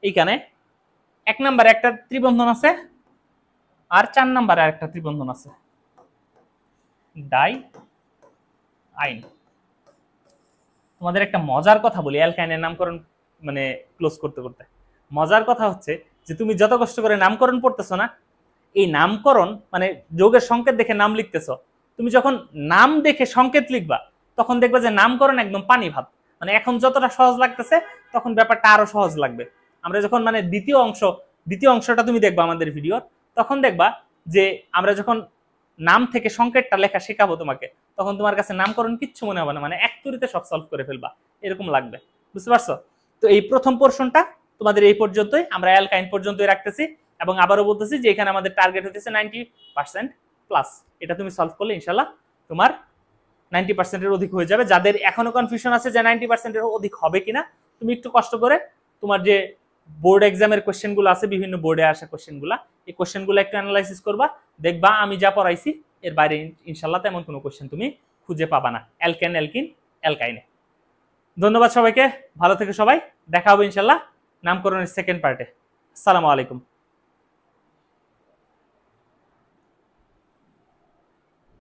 এইখানে 1 নাম্বারে একটা ত্রিবন্ধন আছে, আর 4 নাম্বারে আরেকটা ত্রিবন্ধন আছে, ডাই আইন। তোমাদের একটা মজার কথা বলি অ্যালকাইনের নামকরণ মানে ক্লোজ করতে করতে। মজার কথা হচ্ছে যে তুমি যত কষ্ট করে নামকরণ পড়তেছো না, এই নামকরণ মানে যৌগের সংকেত দেখে নাম লিখতেছো, তুমি যখন নাম দেখে সংকেত লিখবা তখন দেখবে যে নামকরণ একদম পানি ভাত। মানে এখন যতটা সহজ লাগতেছে তখন ব্যাপারটা আরো সহজ লাগবে। আমরা যখন মানে দ্বিতীয় অংশটা তুমি দেখবা আমাদের ভিডিওর, তখন দেখবা যে আমরা যখন নাম থেকে সংকেতটা লেখা শেখাবো তোমাকে, তখন তোমার কাছে নামকরণ কিচ্ছু মনে হবে না, মানে এক তুড়িতে সব সলভ করে ফেলবা, এরকম লাগবে। বুঝতে পারছো? তো এই প্রথম পোর্শনটা তোমাদের এই পর্যন্তই, আমরা অ্যালকাইন পর্যন্তই রাখতেছি। এবং আবারও বলতেছি যে এখানে আমাদের টার্গেট হতেছে 90% প্লাস। এটা তুমি সলভ করলে ইনশাল্লাহ তোমার 90%-এর অধিক হয়ে যাবে। যাদের এখনো কনফিউশন আছে যে 90%-এর অধিক হবে কিনা, তুমি একটু কষ্ট করে তোমার যে বোর্ড এক্সামের কোশ্চেনগুলো আছে, বিভিন্ন বোর্ডে আসা কোশ্চেনগুলো, এই কোশ্চেনগুলো একটু অ্যানালাইসিস করবা, দেখবা আমি যা পড়াইছি এর বাইরে ইনশাল্লাহ তেমন কোনো কোশ্চেন তুমি খুঁজে পাবা না অ্যালকেন, অ্যালকিন, অ্যালকাইনে। ধন্যবাদ সবাইকে, ভালো থেকে সবাই, দেখা হবে ইনশাল্লাহ নামকরণের সেকেন্ড পার্টে। আসসালামু আলাইকুম।